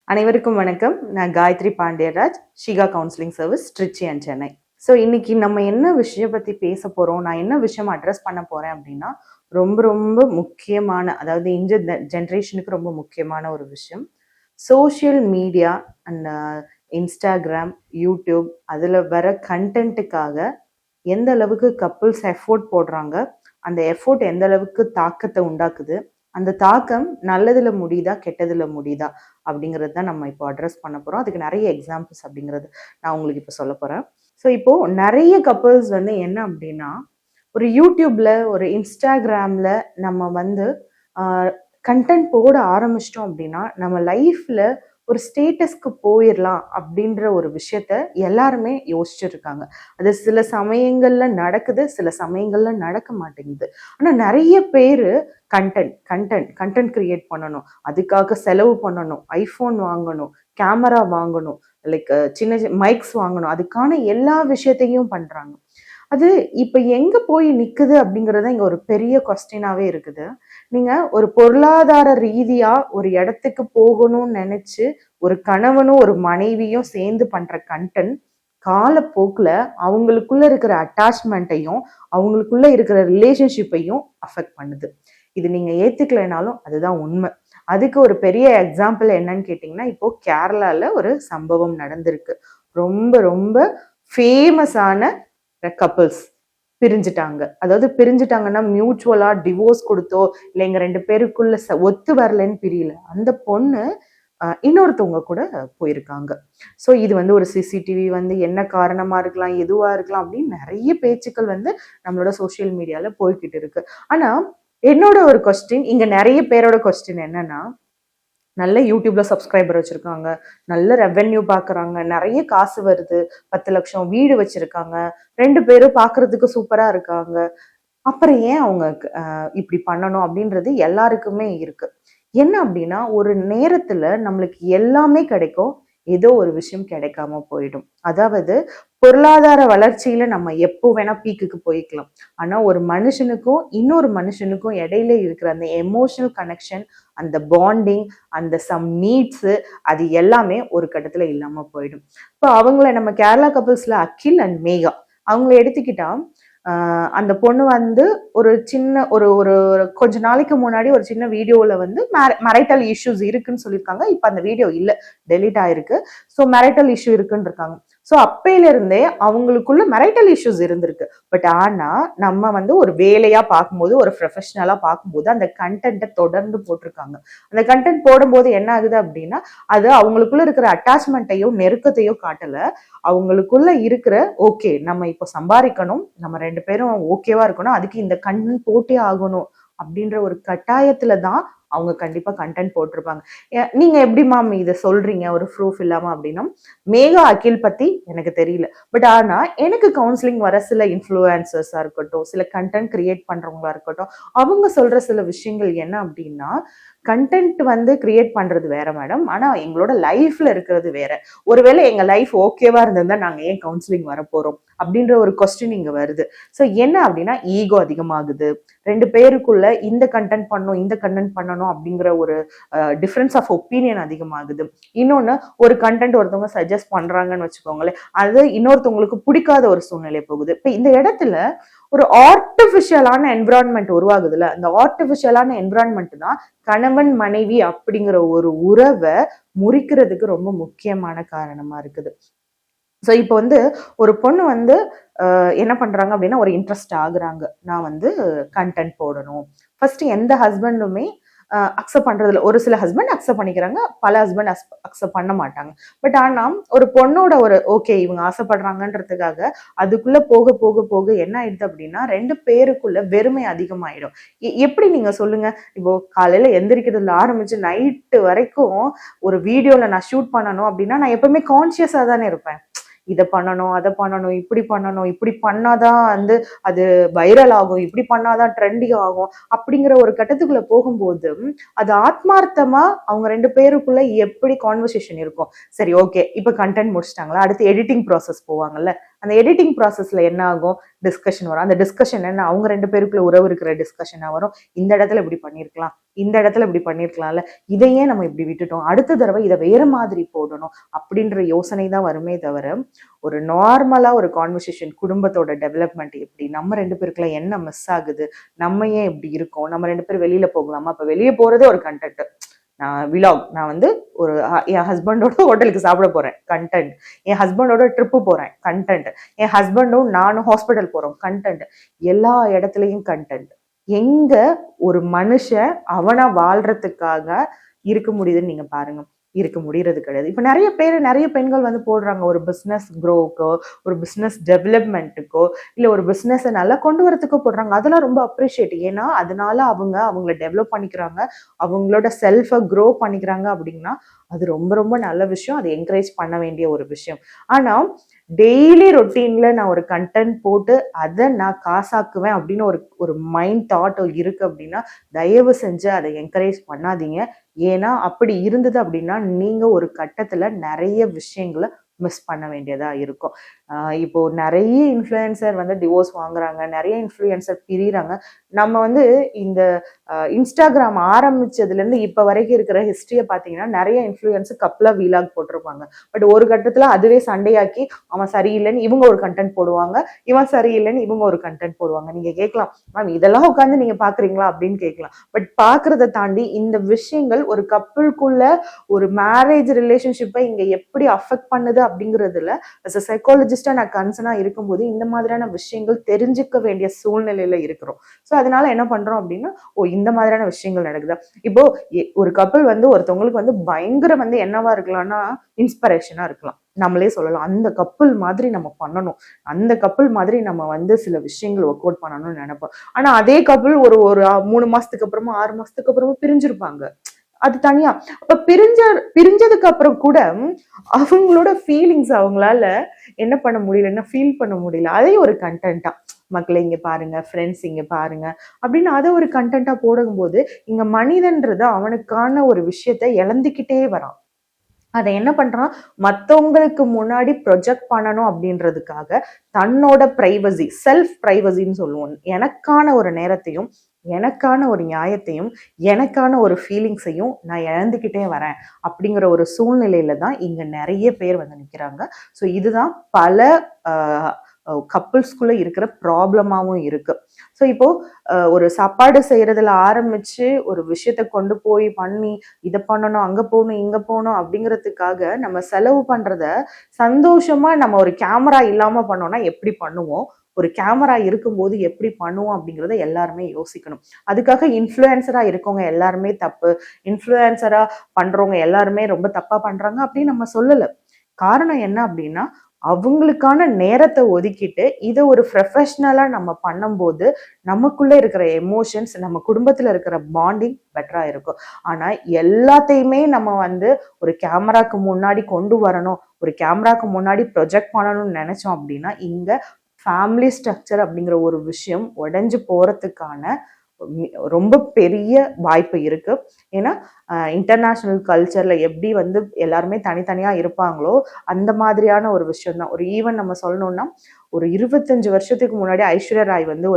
அனைவருக்கும் வணக்கம். நான் Gayathri Pandiyaraj, Shikha counselling service, Trichy and Chennai. So இன்னைக்கு நம்ம என்ன விஷயம் பற்றி பேச போகிறோம், நான் என்ன விஷயம் அட்ரஸ் பண்ண போகிறேன் அப்படின்னா, ரொம்ப ரொம்ப முக்கியமான, அதாவது இந்த ஜென்ரேஷனுக்கு ரொம்ப முக்கியமான ஒரு விஷயம். Social media and Instagram, YouTube அதில் வர கண்டென்ட்டுக்காக எந்த அளவுக்கு கப்புள்ஸ் எஃபோர்ட் போடுறாங்க, அந்த எஃபோர்ட் எந்த அளவுக்கு தாக்கத்தை உண்டாக்குது, அந்த தாக்கம் நல்லதுல முடியுதா கெட்டதுல முடியுதா அப்படிங்கிறது தான் நம்ம இப்போ அட்ரஸ் பண்ண போறோம். அதுக்கு நிறைய எக்ஸாம்பிள்ஸ் அப்படிங்கிறது நான் உங்களுக்கு இப்போ சொல்ல போறேன். ஸோ இப்போ நிறைய கப்புள்ஸ் வந்து என்ன அப்படின்னா, ஒரு யூடியூப்ல ஒரு இன்ஸ்டாகிராம்ல நம்ம வந்து கண்டென்ட் போட ஆரம்பிச்சிட்டோம் அப்படின்னா நம்ம லைஃப்ல ஒரு ஸ்டேட்டஸ்க்கு போயிடலாம் அப்படின்ற ஒரு விஷயத்த எல்லாருமே யோசிச்சிருக்காங்க. அது சில சமயங்கள்ல நடக்குது, சில சமயங்கள்ல நடக்க மாட்டேங்குது. ஆனா நிறைய பேரு கண்டென்ட் கிரியேட் பண்ணணும், அதுக்காக செலவு பண்ணணும், ஐபோன் வாங்கணும், கேமரா வாங்கணும், லைக் சின்ன மைக்ஸ் வாங்கணும், அதுக்கான எல்லா விஷயத்தையும் பண்றாங்க. அது இப்ப எங்க போய் நிக்குது அப்படிங்கறது இங்க ஒரு பெரிய கொஸ்டினாவே இருக்குது. நீங்க ஒரு பொருளாதார ரீதியா ஒரு இடத்துக்கு போகணும்னு நினைச்சு ஒரு கணவனும் ஒரு மனைவியும் சேர்ந்து பண்ற கண்டென்ட் காலப்போக்குல அவங்களுக்குள்ள இருக்கிற அட்டாச்மெண்ட்டையும் அவங்களுக்குள்ள இருக்கிற ரிலேஷன்ஷிப்பையும் அஃபெக்ட் பண்ணுது. இது நீங்க ஏத்துக்கலைனாலும் அதுதான் உண்மை. அதுக்கு ஒரு பெரிய எக்ஸாம்பிள் என்னன்னு கேட்டீங்கன்னா, இப்போ கேரளால ஒரு சம்பவம் நடந்திருக்கு. ரொம்ப ரொம்ப ஃபேமஸான கப்புள்ஸ் பிரிஞ்சுட்டாங்க. அதாவது பிரிஞ்சுட்டாங்கன்னா மியூச்சுவலா டிவோர்ஸ் கொடுத்தோ இல்லை எங்க ரெண்டு பேருக்குள்ள ஒத்து வரலன்னு பிரியல, அந்த பொண்ணு இன்னொருத்தவங்க கூட போயிருக்காங்க. ஸோ இது வந்து ஒரு சிசிடிவி வந்து என்ன காரணமா இருக்கலாம், எதுவா இருக்கலாம் அப்படின்னு நிறைய பேச்சுக்கள் வந்து நம்மளோட சோசியல் மீடியால போய்கிட்டு இருக்கு. ஆனா என்னோட ஒரு கொஸ்டின், இங்க நிறைய பேரோட கொஸ்டின் என்னன்னா, நல்ல யூடியூப்ல சப்ஸ்கிரைபர் வச்சிருக்காங்க, நல்ல ரெவென்யூ பாக்குறாங்க, நிறைய காசு வருது, 10 லட்சம் வீடு வச்சிருக்காங்க, 2 பேரும் பாக்குறதுக்கு சூப்பரா இருக்காங்க, அப்புறம் ஏன் அவங்க இப்படி பண்ணணும் அப்படின்றது எல்லாருக்குமே இருக்கு. என்ன அப்படின்னா, ஒரு நேரத்துல நம்மளுக்கு எல்லாமே கிடைக்கும், ஏதோ ஒரு விஷயம் கிடைக்காம போயிடும். அதாவது பொருளாதார வளர்ச்சியில நம்ம எப்போ வேணா பீக்குக்கு போய்க்கலாம். ஆனா ஒரு மனுஷனுக்கும் இன்னொரு மனுஷனுக்கும் இடையில இருக்கிற அந்த எமோஷனல் கனெக்ஷன், அந்த பாண்டிங், அந்த சம் நீட்ஸ், அது எல்லாமே ஒரு கட்டத்துல இல்லாம போயிடும். இப்போ அவங்கள நம்ம கேரளா கப்புள்ஸ்ல அகில் அண்ட் மேகா அவங்கள எடுத்துக்கிட்டா, அந்த பொண்ணு வந்து ஒரு சின்ன ஒரு ஒரு கொஞ்ச நாளைக்கு முன்னாடி ஒரு சின்ன வீடியோல வந்து மேரிட்டல் இஷ்யூஸ் இருக்குன்னு சொல்லியிருக்காங்க. இப்ப அந்த வீடியோ இல்ல, டெலிட் ஆயிருக்கு. ஸோ மேரிட்டல் இஷ்யூ இருக்குன்னு இருக்காங்க. ஸோ அப்பையில இருந்தே அவங்களுக்குள்ள மேரிட்டல் இஷ்யூஸ் இருந்திருக்கு. பட் ஆனா நம்ம வந்து ஒரு வேலையா பார்க்கும்போது, ஒரு ப்ரொஃபஷனலா பார்க்கும்போது அந்த கண்டென்ட்டை தொடர்ந்து போட்டிருக்காங்க. அந்த கண்டென்ட் போடும்போது என்ன ஆகுது அப்படின்னா, அது அவங்களுக்குள்ள இருக்கிற அட்டாச்மெண்ட்டையோ நெருக்கத்தையோ காட்டல, அவங்களுக்குள்ள இருக்கிற ஓகே நம்ம இப்போ சம்பாதிக்கணும், நம்ம 2 பேரும் ஓகேவா இருக்கணும், அதுக்கு இந்த கண்டென்ட் போட்டே ஆகணும் அப்படின்ற ஒரு கட்டாயத்துல தான் அவங்க கண்டிப்பா கண்டென்ட் போட்டிருப்பாங்க. நீங்க எப்படி மேம் இதை சொல்றீங்க ஒரு ப்ரூஃப் இல்லாம அப்படின்னா, மேகா அகில் பத்தி எனக்கு தெரியல. பட் ஆனா எனக்கு கவுன்சிலிங் வர சில இன்ஃப்ளூயன்சர்ஸா இருக்கட்டும், சில கண்டென்ட் கிரியேட் பண்றவங்களா இருக்கட்டும், அவங்க சொல்ற சில விஷயங்கள் என்ன அப்படின்னா, கண்டென்ட் வந்து கிரியேட் பண்றது வேற மேடம், ஆனா எங்களோட லைஃப்ல இருக்கிறது வேற. ஒருவேளை எங்க லைஃப் ஓகேவா இருந்திருந்தா நாங்க ஏன் கவுன்சிலிங் வர போறோம் அப்படின்ற ஒரு கொஸ்டின் இங்க வருது. ஸோ என்ன அப்படின்னா, ஈகோ அதிகமாகுது, 2 பேருக்குள்ள இந்த கண்டென்ட் பண்ணணும் இந்த கண்டென்ட் பண்ணணும் அப்படிங்கிற ஒரு டிஃபரன்ஸ் ஆஃப் ஒப்பீனியன் அதிகமாகுது. இன்னொன்னு, ஒரு கண்டென்ட் ஒருத்தவங்க சஜஸ்ட் பண்றாங்கன்னு வச்சுக்கோங்களேன், அது இன்னொருத்தவங்களுக்கு பிடிக்காத ஒரு சூழ்நிலை போகுது. இப்ப இந்த இடத்துல ஒரு ஆர்டிபிஷியலான என்விரான்மெண்ட் உருவாகுதுல, அந்த ஆர்டிபிஷியலான என்விரான்மெண்ட் தான் கணவன் மனைவி அப்படிங்கிற ஒரு உறவை முறிக்கிறதுக்கு ரொம்ப முக்கியமான காரணமா இருக்குது. ஸோ இப்போ வந்து ஒரு பொண்ணு வந்து என்ன பண்றாங்க அப்படின்னா, ஒரு இன்ட்ரெஸ்ட் ஆகுறாங்க, நான் வந்து கண்டென்ட் போடணும். ஃபர்ஸ்ட் எந்த ஹஸ்பண்டுமே அக்செப்ட் பண்றதுல, ஒரு சில ஹஸ்பண்ட் அக்செப்ட் பண்ணிக்கிறாங்க, பல ஹஸ்பண்ட் அக்செப்ட் பண்ண மாட்டாங்க. பட் ஆனா ஒரு பொண்ணோட ஒரு ஓகே இவங்க ஆசைப்படுறாங்கன்றதுக்காக அதுக்குள்ள போக போக போக என்ன ஆயிடுது அப்படின்னா, 2 பேருக்குள்ள வெறுமை அதிகமாயிடும். எப்படி நீங்க சொல்லுங்க, இப்போ காலையில எந்திரிக்கிறதுல ஆரம்பிச்சு நைட்டு வரைக்கும் ஒரு வீடியோல நான் ஷூட் பண்ணணும் அப்படின்னா நான் எப்பவுமே கான்சியஸா தானே இருப்பேன். இதை பண்ணணும், அதை பண்ணணும், இப்படி பண்ணணும், இப்படி பண்ணாதான் வந்து அது வைரல் ஆகும், இப்படி பண்ணாதான் ட்ரெண்டிங் ஆகும் அப்படிங்கிற ஒரு கட்டத்துக்குள்ள போகும்போது அது ஆத்மார்த்தமா அவங்க 2 பேருக்குள்ள எப்படி கான்வர்சேஷன் இருக்கும். சரி ஓகே, இப்ப கண்டென்ட் முடிச்சிட்டாங்களா, அடுத்து எடிட்டிங் ப்ராசஸ் போவாங்கல்ல, அந்த எடிட்டிங் ப்ராசஸ்ல என்ன ஆகும், டிஸ்கஷன் வரும். அந்த டிஸ்கஷன் என்ன, அவங்க 2 பேருக்குள்ள உறவு இருக்கிற டிஸ்கஷனா வரும். இந்த இடத்துல இப்படி பண்ணிருக்கலாம், இந்த இடத்துல இப்படி பண்ணிருக்கலாம்ல, இதையே நம்ம இப்படி விட்டுட்டோம், அடுத்த தடவை இதை வேற மாதிரி போடணும் அப்படின்ற யோசனை தான் வருமே தவிர, ஒரு நார்மலா ஒரு கான்வர்சேஷன், குடும்பத்தோட டெவலப்மெண்ட் எப்படி, நம்ம 2 பேருக்குள்ள என்ன மிஸ் ஆகுது, நம்ம ஏன் இப்படி இருக்கோம், நம்ம 2 பேரும் வெளியில போகலாமா, அப்ப வெளியே போறதே ஒரு கண்டென்ட். நான் வந்து ஒரு என் ஹஸ்பண்டோட ஹோட்டலுக்கு சாப்பிட போறேன், கண்டென்ட். என் ஹஸ்பண்டோட ட்ரிப்பு போறேன், கண்டென்ட். என் ஹஸ்பண்டும் நானும் ஹாஸ்பிட்டல் போறோம், கண்டென்ட். எல்லா இடத்துலயும் கண்டென்ட். எங்க ஒரு மனுஷன் அவனா வாழ்றதுக்காக இருக்க முடியுதுன்னு நீங்க பாருங்க. இருக்க முடியறது கிடையாது. இப்ப நிறைய பெண்கள் வந்து போடுறாங்க, ஒரு பிசினஸ் க்ரோக்கோ, ஒரு பிசினஸ் டெவலப்மெண்ட்டுக்கோ, இல்ல ஒரு பிசினஸ் நல்லா கொண்டு வரதுக்கோ போடுறாங்க. அதெல்லாம் ரொம்ப அப்ரிஷியேட். ஏன்னா அதனால அவங்கள டெவலப் பண்ணிக்கிறாங்க, அவங்களோட செல்ஃபை க்ரோ பண்ணிக்கிறாங்க. அப்படின்னா அது ரொம்ப ரொம்ப நல்ல விஷயம், அது என்கரேஜ் பண்ண வேண்டிய ஒரு விஷயம். ஆனா டெய்லி ரொட்டீன்ல நான் ஒரு கண்டென்ட் போட்டு அதை நான் காசாக்குவேன் அப்படின்னு ஒரு மைண்ட் தாட் இருக்கு அப்படின்னா, தயவு செஞ்சு அதை என்கரேஜ் பண்ணாதீங்க. ஏன்னா அப்படி இருந்தது அப்படின்னா நீங்க ஒரு கட்டத்துல நிறைய விஷயங்களை மிஸ் பண்ண வேண்டியதா இருக்கும். இப்போ நிறைய இன்ஃப்ளூயன்சர் வந்து டிவோர்ஸ் வாங்குறாங்க, நிறைய இன்ஃப்ளூயன்சர் பிரிறாங்க. நம்ம வந்து இந்த இன்ஸ்டாகிராம் ஆரம்பிச்சதுல இருந்து இப்ப வரைக்கும் இருக்கிற ஹிஸ்டரியை பாத்தீங்கன்னா, நிறைய இன்ஃப்ளூயன்சர் கப்லா வீலாக் போட்டிருப்பாங்க. பட் ஒரு கட்டத்துல அதுவே சண்டையாக்கி, அவன் சரியில்லைன்னு இவங்க ஒரு கண்டென்ட் போடுவாங்க, இவன் சரியில்லைன்னு இவங்க ஒரு கண்டென்ட் போடுவாங்க. நீங்க கேட்கலாம், மேம் இதெல்லாம் உட்காந்து நீங்க பாக்குறீங்களா அப்படின்னு கேட்கலாம். பட் பாக்குறத தாண்டி இந்த விஷயங்கள் ஒரு கப்பிள்குள்ள ஒரு மேரேஜ் ரிலேஷன்ஷிப்பை இங்க எப்படி அஃபெக்ட் பண்ணுது அப்படிங்கிறதுல சைக்காலஜிஸ்டா நான் கன்சர்னா இருக்கும்போது இந்த மாதிரியான விஷயங்கள் தெரிஞ்சுக்க வேண்டிய சூழ்நிலையில இருக்கிறோம். ஸோ அதனால என்ன பண்றோம் அப்படின்னா, இந்த மாதிரியான விஷயங்கள் நடக்குதா. இப்போ ஒரு கப்பல் வந்து ஒருத்தவங்களுக்கு வந்து பயங்கர வந்து என்னவா இருக்கலாம்னா, இன்ஸ்பிரேஷனா இருக்கலாம். நம்மளே சொல்லலாம், அந்த கப்பல் மாதிரி நம்ம பண்ணணும், அந்த கப்பல் மாதிரி நம்ம வந்து சில விஷயங்கள் ஒர்க் அவுட் பண்ணணும்னு நினைப்போம். ஆனா அதே கப்பல் ஒரு 3 மாசத்துக்கு அப்புறமா 6 மாசத்துக்கு அப்புறமா பிரிஞ்சிருப்பாங்க. அது தனியா. அப்ப பிரிஞ்சதுக்கு அப்புறம் கூட அவங்களோட ஃபீலிங்ஸ் அவங்களால என்ன பண்ண முடியல, என்ன ஃபீல் பண்ண முடியல. அதே ஒரு கண்டென்ட்டா, மக்களை இங்க பாருங்க, ஃப்ரெண்ட்ஸ் இங்க பாருங்க அப்படின்னு அதை ஒரு கண்டென்ட்டா போடும்போது, இங்க மனிதன்றது அவனுக்கான ஒரு விஷயத்த இழந்துக்கிட்டே வரான். அதை என்ன பண்றான், மற்றவங்களுக்கு முன்னாடி ப்ரொஜெக்ட் பண்ணணும் அப்படின்றதுக்காக தன்னோட பிரைவசி, செல்ஃப் பிரைவசின்னு சொல்லுவோம், எனக்கான ஒரு நேரத்தையும், எனக்கான ஒரு நியாயத்தையும், எனக்கான ஒரு ஃபீலிங்ஸையும் நான் இழந்துக்கிட்டே வரேன் அப்படிங்கிற ஒரு சூழ்நிலையில தான் இங்க நிறைய பேர் வந்து நிற்கிறாங்க. ஸோ இதுதான் பல கப்புள்ஸ்குள்ள இருக்கிற ப்ராப்ளமாவும் இருக்கு. ஸோ இப்போ ஒரு சாப்பாடு செய்யறதுல ஆரம்பிச்சு ஒரு விஷயத்த கொண்டு போய் பண்ணி, இதை பண்ணணும், அங்க போகணும், இங்க போகணும் அப்படிங்கிறதுக்காக நம்ம செலவு பண்றத சந்தோஷமா நம்ம ஒரு கேமரா இல்லாம பண்ணோம்னா எப்படி பண்ணுவோம், ஒரு கேமரா இருக்கும்போது எப்படி பண்ணுவோம் அப்படிங்கிறத எல்லாருமே யோசிக்கணும். அதுக்காக இன்ஃப்ளூயன்சரா இருக்கவங்க எல்லாருமே தப்பு, இன்ஃப்ளூயன்சரா பண்றவங்க எல்லாருமே ரொம்ப தப்பா பண்றாங்க அப்படின்னு நம்ம சொல்லல. காரணம் என்ன அப்படின்னா, அவங்களுக்கான நேரத்தை ஒதுக்கிட்டு இதை ஒரு ப்ரொஃபஷனலா நம்ம பண்ணும்போது நமக்குள்ள இருக்கிற எமோஷன்ஸ், நம்ம குடும்பத்துல இருக்கிற பாண்டிங் பெட்டரா இருக்கும். ஆனா எல்லாத்தையுமே நம்ம வந்து ஒரு கேமராக்கு முன்னாடி கொண்டு வரணும், ஒரு கேமராக்கு முன்னாடி ப்ரொஜெக்ட் பண்ணணும்னு நினைச்சோம் அப்படின்னா, இங்க ஃபேமிலி ஸ்ட்ரக்சர் அப்படிங்கிற ஒரு விஷயம் உடைஞ்சு போறதுக்கான ரொம்ப பெரிய வாய்ப்பு இருக்கு. ஏன்னா இன்டர்நேஷனல் கல்ச்சர்ல எப்படி வந்து எல்லாருமே தனித்தனியா இருப்பாங்களோ அந்த மாதிரியான ஒரு விஷயம் தான். ஒரு ஈவன் நம்ம சொல்லணும்னா, ஒரு 25 வருஷத்துக்கு முன்னாடி ஐஸ்வர்யா ராய் வந்து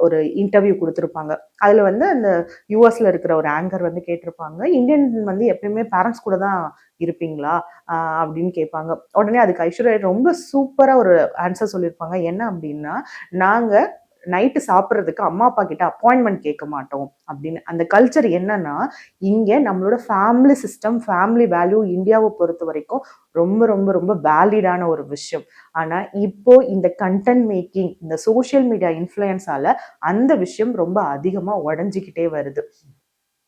ஒரு இன்டர்வியூ கொடுத்துருப்பாங்க. அதுல வந்து அந்த யூஎஸ்ல இருக்கிற ஒரு ஆங்கர் வந்து கேட்டிருப்பாங்க, இந்தியன் வந்து எப்பயுமே பேரண்ட்ஸ் கூட தான் இருப்பீங்களா அப்படின்னு கேட்பாங்க. உடனே அதுக்கு ஐஸ்வர்யா ரொம்ப சூப்பரா ஒரு ஆன்சர் சொல்லியிருப்பாங்க. என்ன அப்படின்னா, நாங்க நைட்டு சாப்பிட்றதுக்கு அம்மா அப்பா கிட்ட அப்பாயின்மெண்ட் கேட்க மாட்டோம் அப்படின்னு. அந்த கல்ச்சர் என்னன்னா, இங்க நம்மளோட ஃபேமிலி சிஸ்டம், ஃபேமிலி வேல்யூ இந்தியாவை பொறுத்த வரைக்கும் ரொம்ப ரொம்ப ரொம்ப வேலிடான ஒரு விஷயம். ஆனா இப்போ இந்த கண்டென்ட் மேக்கிங், இந்த சோசியல் மீடியா இன்ஃப்ளூயன்ஸால அந்த விஷயம் ரொம்ப அதிகமா உடஞ்சிக்கிட்டே வருது.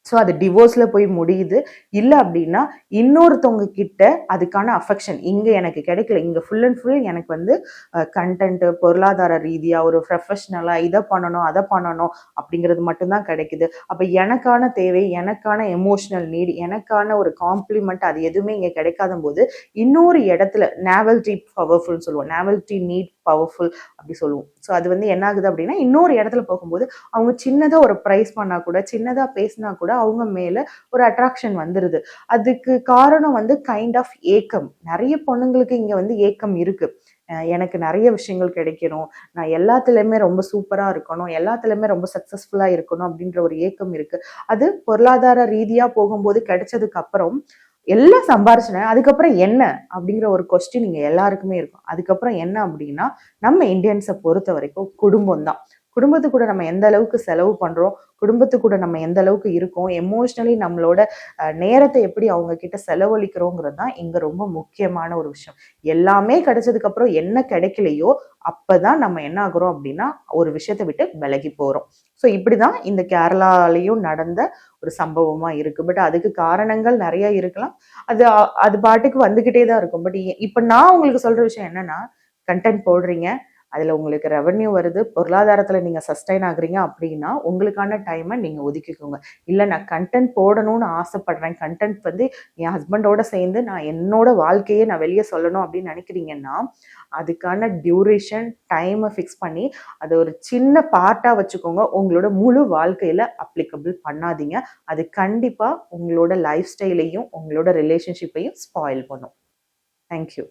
ஸோ அது டிவோர்ஸ்ல போய் முடியுது. இல்லை அப்படின்னா இன்னொருத்தவங்க கிட்ட அதுக்கான அஃபெக்ஷன் இங்க எனக்கு கிடைக்கல, இங்க ஃபுல் அண்ட் ஃபுல் எனக்கு வந்து கண்டென்ட், பொருளாதார ரீதியா ஒரு ப்ரொஃபஷனலா இதை பண்ணணும் அதை பண்ணணும் அப்படிங்கிறது மட்டும்தான் கிடைக்குது. அப்ப எனக்கான தேவை, எனக்கான எமோஷனல் நீட், எனக்கான ஒரு காம்ப்ளிமெண்ட் அது எதுவுமே இங்க கிடைக்காத போது இன்னொரு இடத்துல நாவல்டி பவர்ஃபுல்னு சொல்லுவோம், நாவல்டி நீட் பவர்ஃபுல் அப்படி சொல்லுவோம். ஸோ அது வந்து என்ன ஆகுது அப்படின்னா, இன்னொரு இடத்துல போகும்போது அவங்க சின்னதா ஒரு ப்ரைஸ் பண்ணா கூட, சின்னதா பேசினா கூட அவங்க மேல ஒரு அட்ராக்ஷன் வந்துருது. அதுக்கு காரணம் வந்து கைண்ட் ஆஃப் ஏக்கம். நிறைய பொண்ணுங்களுக்கு இங்க வந்து ஏக்கம் இருக்கு. எனக்கு நிறைய விஷயங்கள் கிடைக்கணும், நான் எல்லாத்துலயுமே ரொம்ப சூப்பரா இருக்கணும், எல்லாத்துலயுமே ரொம்ப சக்சஸ்ஃபுல்லா இருக்கணும் அப்படின்ற ஒரு ஏக்கம் இருக்கு. அது பொருளாதார ரீதியா போகும்போது கிடைச்சதுக்கு அப்புறம் எல்லாம் சம்பாரிச்சினேன், அதுக்கப்புறம் என்ன அப்படிங்கிற ஒரு கொஸ்டின் இங்க எல்லாருக்குமே இருக்கும். அதுக்கப்புறம் என்ன அப்படின்னா, நம்ம இந்தியன்ஸை பொறுத்த வரைக்கும் குடும்பம் தான். குடும்பத்து கூட நம்ம எந்த அளவுக்கு செலவு பண்றோம், குடும்பத்து கூட நம்ம எந்த அளவுக்கு இருக்கோம், எமோஷனலி நம்மளோட நேரத்தை எப்படி அவங்க கிட்ட செலவழிக்கிறோங்கிறது தான் இங்க ரொம்ப முக்கியமான ஒரு விஷயம். எல்லாமே கிடைச்சதுக்கு அப்புறம் என்ன கிடைக்கலையோ அப்பதான் நம்ம என்ன ஆகுறோம் அப்படின்னா ஒரு விஷயத்தை விட்டு விலகி போறோம். ஸோ இப்படிதான் இந்த கேரளாலையும் நடந்த ஒரு சம்பவமா இருக்கு. பட் அதுக்கு காரணங்கள் நிறைய இருக்கலாம். அது அது பாட்டுக்கு வந்துகிட்டே தான் இருக்கும். பட் இப்ப நான் உங்களுக்கு சொல்ற விஷயம் என்னன்னா, கண்டென்ட் போடுறீங்க, அதுல உங்களுக்கு ரெவென்யூ வருது, பொருளாதாரத்துல நீங்க சஸ்டைன் ஆகுறீங்க அப்படின்னா உங்களுக்கான டைமை நீங்க ஒதுக்கிக்கோங்க. இல்ல நான் கண்டென்ட் போடணும்னு ஆசைப்படுறேன், கண்டென்ட் வந்து என் ஹஸ்பண்டோட சேர்ந்து நான் என்னோட வாழ்க்கையை நான் வெளியே சொல்லணும் அப்படின்னு நினைக்கிறீங்கன்னா, அதுக்கான டியூரேஷன் டைமை ஃபிக்ஸ் பண்ணி அதை ஒரு சின்ன பார்ட்டா வச்சுக்கோங்க. உங்களோட முழு வாழ்க்கையில அப்ளிகபிள் பண்ணாதீங்க. அது கண்டிப்பா உங்களோட லைஃப் ஸ்டைலையும் உங்களோட ரிலேஷன்ஷிப்பையும் ஸ்பாயில் பண்ணும். தேங்க்யூ.